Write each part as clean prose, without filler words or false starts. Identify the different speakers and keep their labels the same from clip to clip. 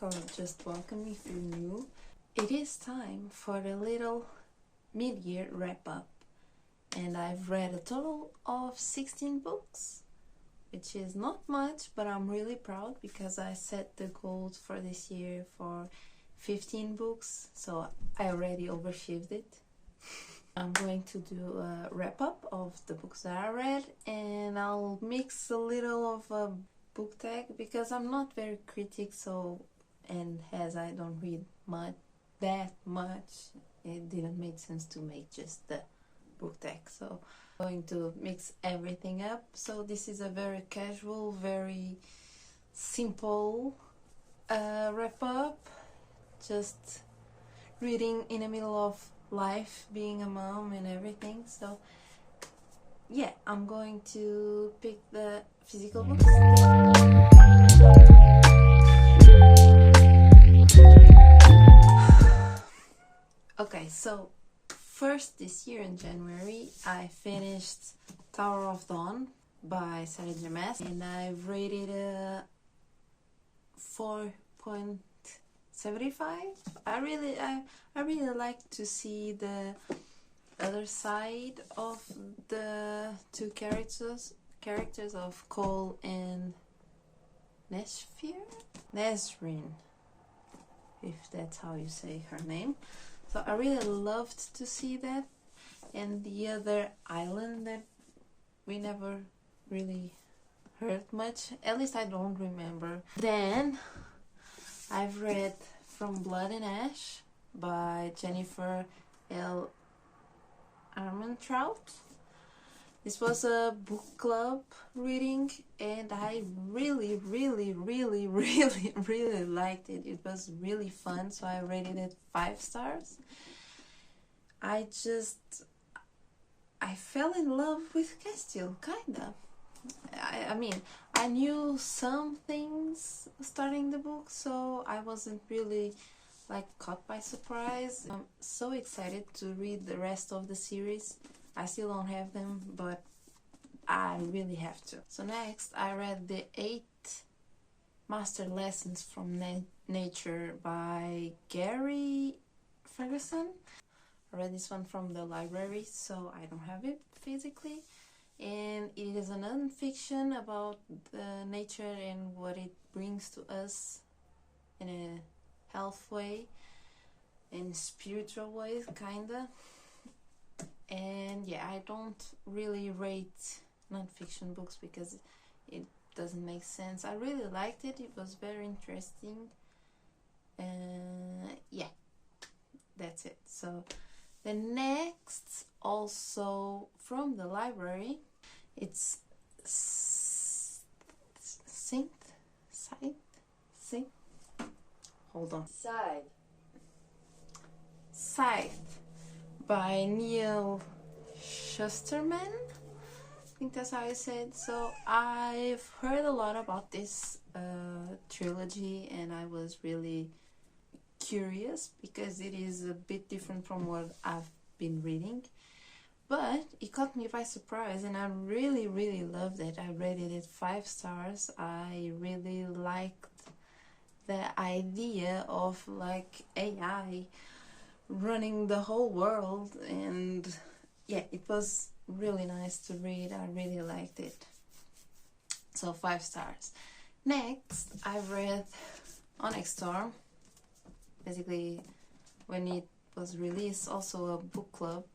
Speaker 1: back, or just welcome if you're new. It is time for a little mid-year wrap-up, and I've read a total of 16 books, which is not much, but I'm really proud because I set the goal for this year for 15 books, so I already overachieved it. I'm going to do a wrap-up of the books that I read, and I'll mix a little of a book tag because I'm not very critic, and as I don't read that much, it didn't make sense to make just the book tag. So I'm going to mix everything up. So this is a very casual, very simple wrap-up, just reading in the middle of life, being a mom and everything. So yeah, I'm going to pick the physical books. Okay, so first this year in January I finished Tower of Dawn by Sillyness, and I've rated a 4.75. I really like to see the other side of the two characters of Cole and Nesrin, if that's how you say her name. So I really loved to see that, and the other island that we never really heard much, at least I don't remember. Then I've read From Blood and Ash by Jennifer L. Armentrout. This was a book club reading, and I really liked it. It was really fun, so I rated it 5 stars. I fell in love with Castile, kinda. I mean, I knew some things starting the book, so I wasn't really caught by surprise. I'm so excited to read the rest of the series. I still don't have them, but I really have to. So next I read the 8 Master Lessons from Nature by Gary Ferguson. I read this one from the library, so I don't have it physically. And it is a non-fiction about the nature and what it brings to us in a health way, in spiritual ways, kinda. And yeah, I don't really rate non-fiction books because it doesn't make sense. I really liked it. It was very interesting. Yeah, that's it. So the next, also from the library, it's Scythe by Neil Shusterman. I think that's how you say it. So I've heard a lot about this trilogy, and I was really curious because it is a bit different from what I've been reading. But it caught me by surprise, and I really loved it. I rated it 5 stars. I really liked the idea of AI running the whole world, and yeah, it was really nice to read. I really liked it. So 5 stars. Next, I read Onyx Storm. Basically, when it was released, also a book club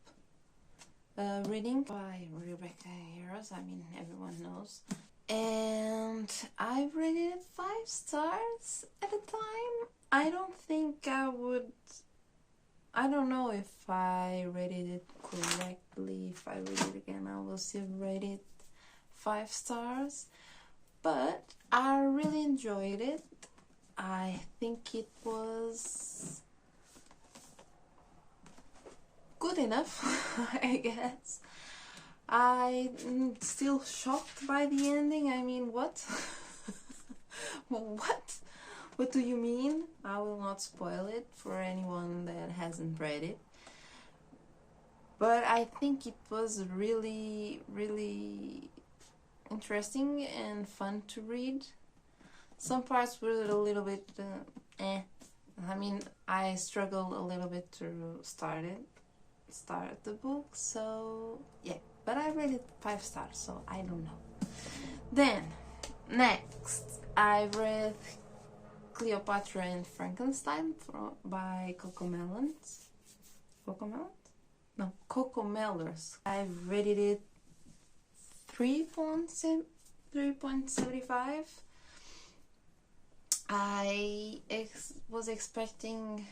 Speaker 1: reading by Rebecca Harris. I mean, everyone knows. And I rated it 5 stars at the time. I don't think I would. I don't know if I rated it correctly. If I read it again, I will still rate it 5 stars. But I really enjoyed it. I think it was good enough, I guess. I'm still shocked by the ending. I mean, what? What do you mean? I will not spoil it for anyone that hasn't read it. But I think it was really interesting and fun to read. Some parts were a little bit I mean, I struggled a little bit to start the book, so yeah, but I rated 5 stars, so I don't know. Then next I read Cleopatra and Frankenstein by Coco Mellons. Coco Mellors. I rated it 3.75. I was expecting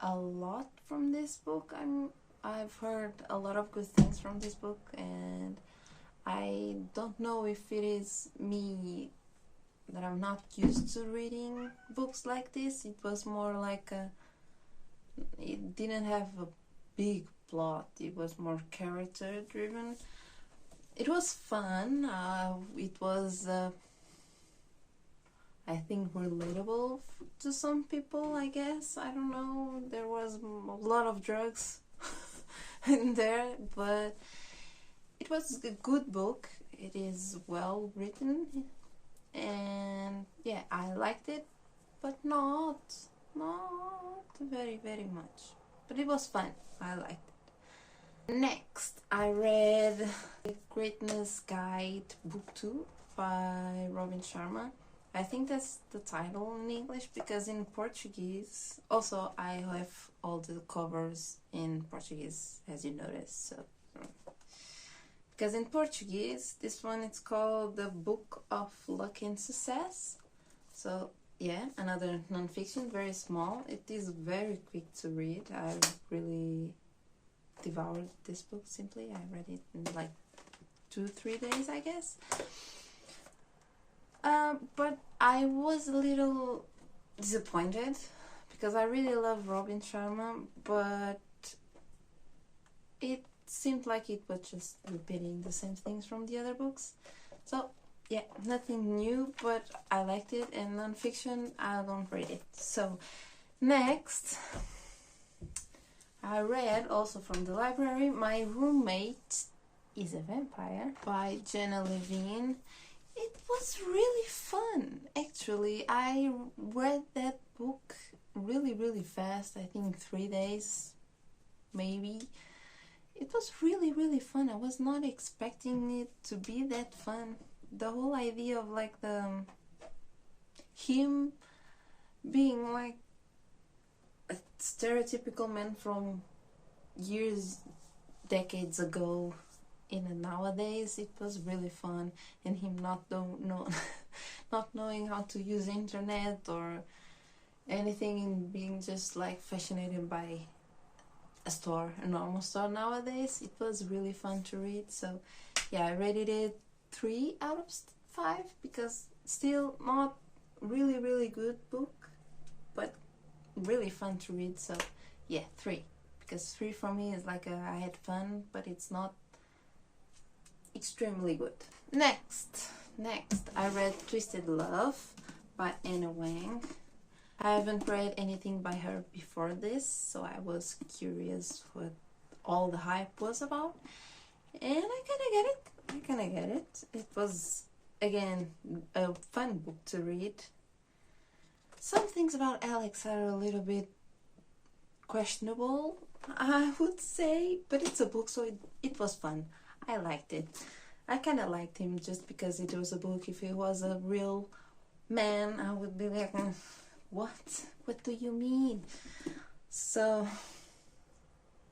Speaker 1: a lot from this book. I've heard a lot of good things from this book, and I don't know if it is me that I'm not used to reading books like this. It was more like it didn't have a big plot. It was more character driven. It was fun. It was I think relatable to some people, I guess. I don't know. There was a lot of drugs in there, but it was a good book. It is well written, and yeah, I liked it, but not very, very much. But it was fun. I liked it. Next, I read The Greatness Guide Book 2 by Robin Sharma. I think that's the title in English, because in Portuguese, also I have all the covers in Portuguese, as you noticed. So, because in Portuguese, this one it's called The Book of Luck and Success. So yeah, another non-fiction, very small. It is very quick to read. I really devoured this book simply. I read it in like 2-3 days, I guess. But I was a little disappointed because I really love Robin Sharma, but it seemed like it was just repeating the same things from the other books. So yeah, nothing new, but I liked it, and non-fiction, I don't read it. So next, I read also from the library My Roommate is a Vampire by Jenna Levine. It was really fun, actually. I read that book really, really fast. I think 3 days, maybe. It was really, really fun. I was not expecting it to be that fun. The whole idea of like him being like a stereotypical man from decades ago, in the nowadays, it was really fun, and him not knowing how to use internet or anything, and being just like fascinated by a normal store nowadays. It was really fun to read. So yeah, I rated it 3 out of 5, because still not really, really good book, but really fun to read. So yeah, 3, because 3 for me is like I had fun, but it's not extremely good. Next, I read Twisted Love by Anna Wang. I haven't read anything by her before this, so I was curious what all the hype was about, and I kind of get it. It was, again, a fun book to read. Some things about Alex are a little bit questionable, I would say, but it's a book, so it was fun. I liked it. I kind of liked him just because it was a book. If it was a real man, I would be like, what? What do you mean? So,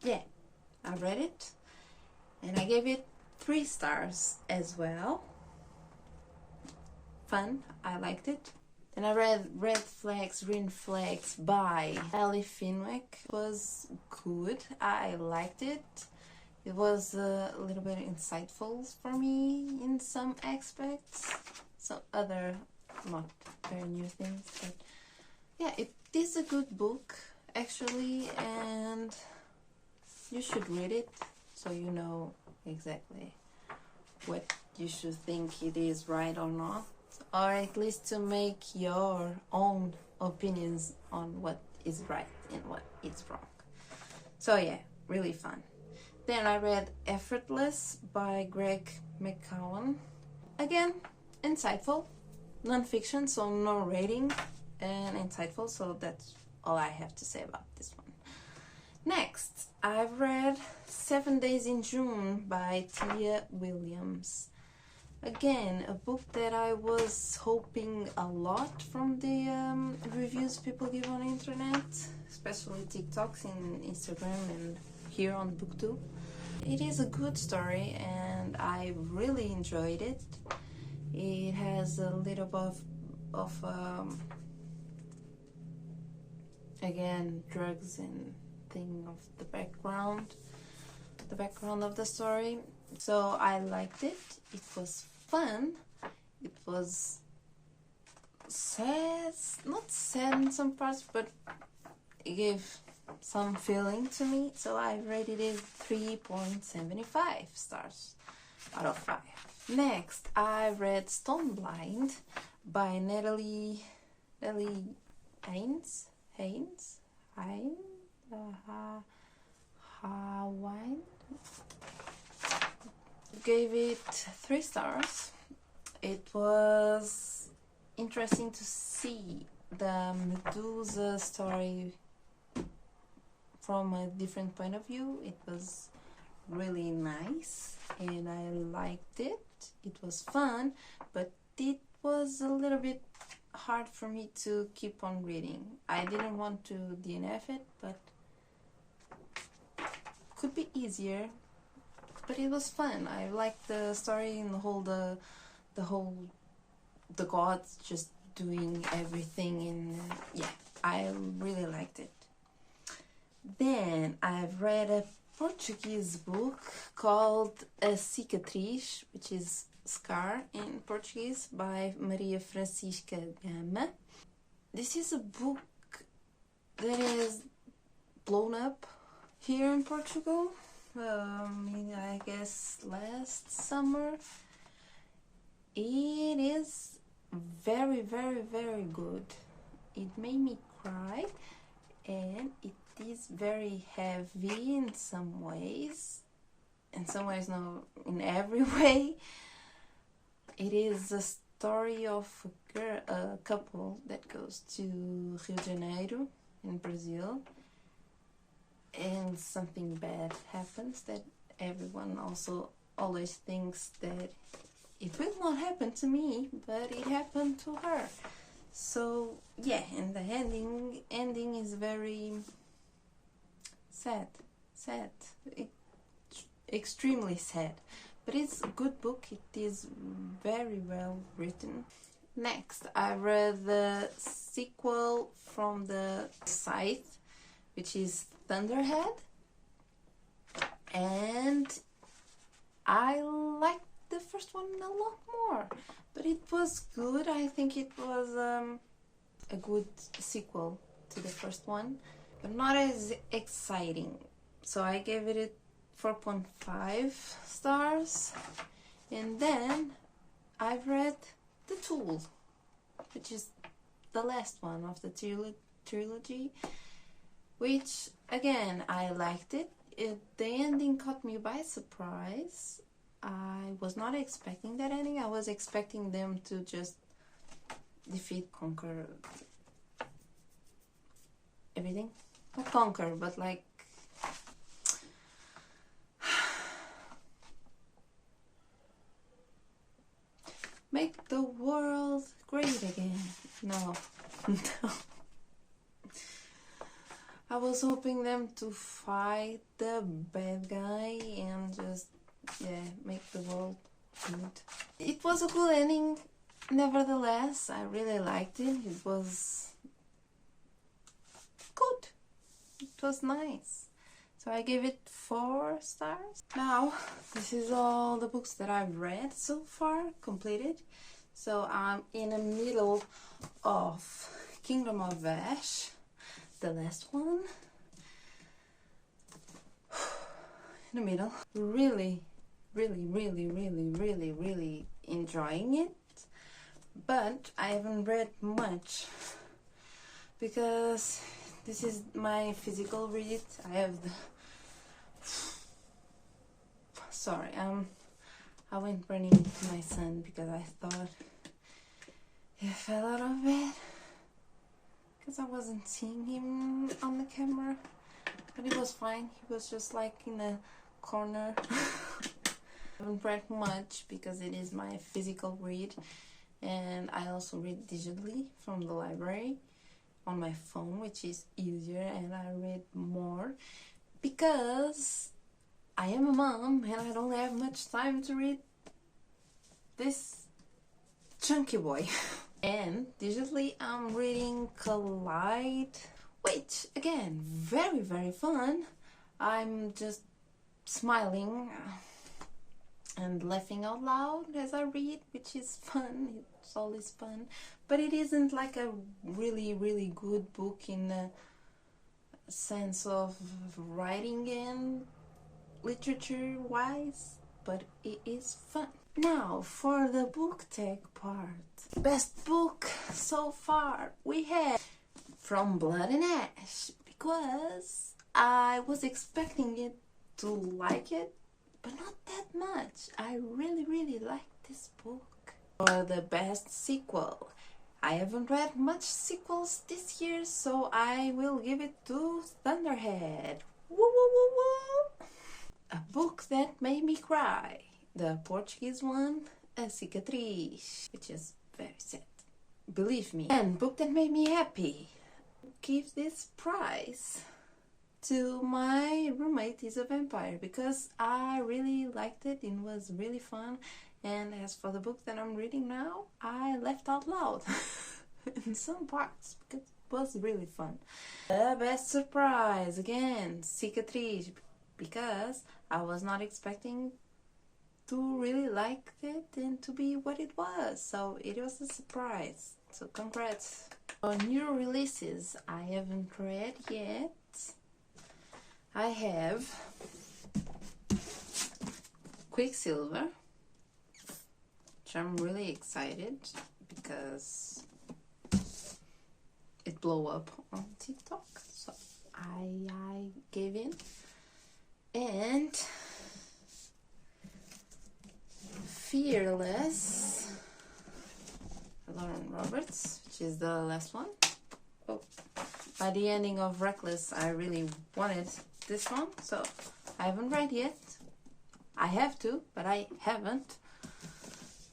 Speaker 1: yeah, I read it, and I gave it 3 stars as well. Fun, I liked it. And I read Red Flags, Green Flags by Ellie Finwick. It was good. I liked it. It was a little bit insightful for me in some aspects. Some other not very new things, but yeah, it is a good book actually, and you should read it so you know exactly what you should think it is right or not, or at least to make your own opinions on what is right and what is wrong. So yeah, really fun. Then I read Effortless by Greg McKeown. Again, insightful, non-fiction, so no rating and insightful, so that's all I have to say about this one. Next, I've read 7 Days in June by Tia Williams. Again, a book that I was hoping a lot from the reviews people give on the internet, especially TikToks and Instagram and here on BookTube. It is a good story and I really enjoyed it. It has a little bit of again, drugs and thing of the background of the story. So I liked it. It was fun. It was sad, not sad in some parts, but it gave some feeling to me. So I rated it 3.75 stars out of 5. Next, I read Stone Blind by Natalie Haynes. Gave it 3 stars. It was interesting to see the Medusa story from a different point of view. It was really nice and I liked it. It was fun, but it was a little bit hard for me to keep on reading. I didn't want to DNF it, but could be easier. But it was fun. I liked the story and the gods just doing everything, and yeah, I really liked it. Then I've read a Portuguese book called A Cicatriz, which is Scar in Portuguese, by Maria Francisca Gama. This is a book that is blown up here in Portugal. I guess last summer. It is very, very, very good. It made me cry and it is very heavy in some ways. In some ways, no, in every way. It is a story of a couple that goes to Rio de Janeiro in Brazil, and something bad happens that everyone also always thinks that it will not happen to me, but it happened to her. So yeah, and the ending is very sad, extremely sad. But it's a good book. It is very well written. Next, I read the sequel from the Scythe, which is Thunderhead, and I liked the first one a lot more, but it was good. I think it was a good sequel to the first one, but not as exciting. So I gave it 4.5 stars. And then I've read The Tool, which is the last one of the trilogy, which again I liked it. The ending caught me by surprise. I was not expecting that ending. I was expecting them to just conquer everything. Not conquer, but like make the world great again. No. No. I was hoping them to fight the bad guy and just, yeah, make the world good. It was a good ending, nevertheless. I really liked it. It was good. It was nice. So I gave it 4 stars. Now, this is all the books that I've read so far, completed. So I'm in the middle of Kingdom of Ash, the last one. In the middle. Really enjoying it. But I haven't read much because this is my physical read. I have the... Sorry, I went running to my son because I thought he fell out of bed. because I wasn't seeing him on the camera, but it was fine. He was just like in a corner. I haven't read much because it is my physical read, and I also read digitally from the library on my phone, which is easier, and I read more because I am a mom and I don't have much time to read this chunky boy. And digitally I'm reading Collide, which again, very fun. I'm just smiling and laughing out loud as I read, which is fun. It's always fun, but it isn't like a really good book in the sense of writing and literature wise, but it is fun. Now for the book tag part. Best book so far we have From Blood and Ash, because I was expecting it to like it, but not that much. I really like this book. For the best sequel, I haven't read much sequels this year, so I will give it to Thunderhead. Woo woo woo woo! A book that made me cry. The Portuguese one, A Cicatriz, which is very sad, believe me. And book that made me happy. Give this prize to My Roommate is a Vampire, because I really liked it. It was really fun. And as for the book that I'm reading now, I laughed out loud in some parts because it was really fun. The best surprise, again, Cicatriz, because I was not expecting to really like it and to be what it was, so it was a surprise. So congrats. On new releases I haven't read yet. I have Quicksilver, which I'm really excited because it blew up on TikTok, so I gave in. And Fearless, Lauren Roberts, which is the last one. Oh, by the ending of Reckless, I really wanted this one, so I haven't read yet. I have to, but I haven't.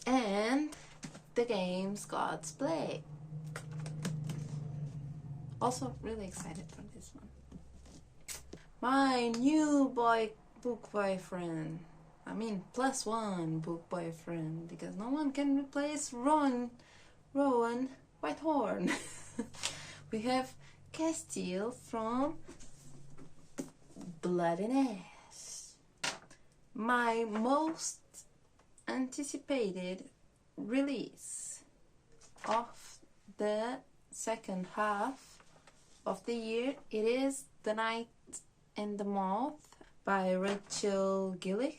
Speaker 1: And The Games Gods Play. Also really excited for this one. My new book boyfriend. I mean, +1 book boyfriend, because no one can replace Rowan Whitehorn. We have Castile from Blood and Ash. My most anticipated release of the second half of the year, it is The Night and the Moth by Rachel Gillick.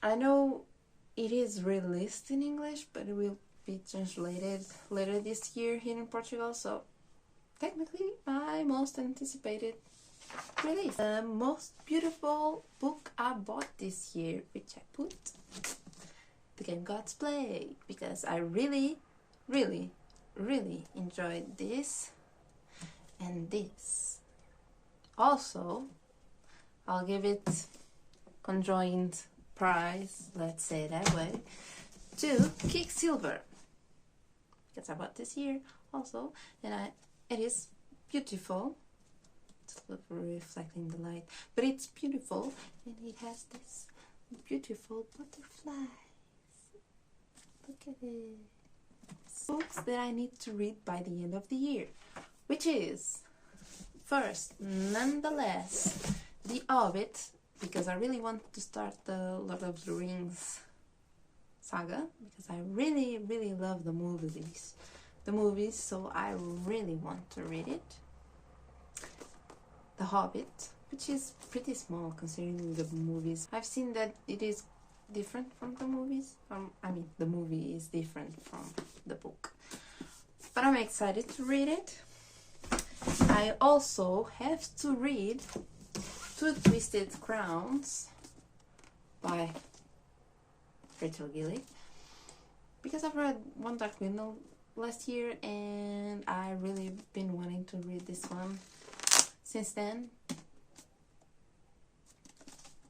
Speaker 1: I know it is released in English, but it will be translated later this year here in Portugal, so technically my most anticipated release. The most beautiful book I bought this year, which I put The Game Gods Play, because I really enjoyed this and this. Also, I'll give it conjoined prize, let's say that way, to Quicksilver, because I bought this year also, and it is beautiful. It's reflecting the light, but it's beautiful, and it has this beautiful butterflies. Look at it. Books that I need to read by the end of the year, which is first, nonetheless, The Hobbit, because I really want to start the Lord of the Rings saga, because I really love the movies, so I really want to read it. The Hobbit, which is pretty small considering the movies. I've seen that it is different from the movies. I mean, the movie is different from the book, but I'm excited to read it. I also have to read Two Twisted Crowns by Rachel Gillick, because I've read One Dark Window last year, and I really been wanting to read this one since then.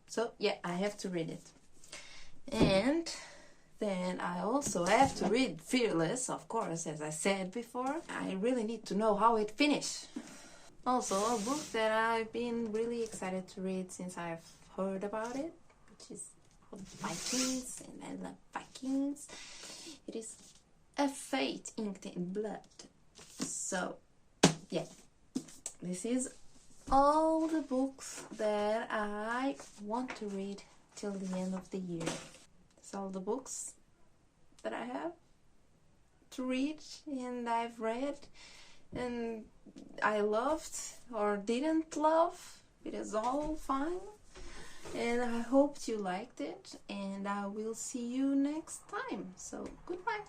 Speaker 1: So yeah, I have to read it. And then I also have to read Fearless, of course, as I said before. I really need to know how it finished. Also, a book that I've been really excited to read since I've heard about it, which is called Vikings, and I love Vikings. It is A Fate Inked in Blood. So, yeah, this is all the books that I want to read till the end of the year. It's all the books that I have to read and I've read and I loved or didn't love. It is all fine. And I hoped you liked it, and I will see you next time. So, goodbye.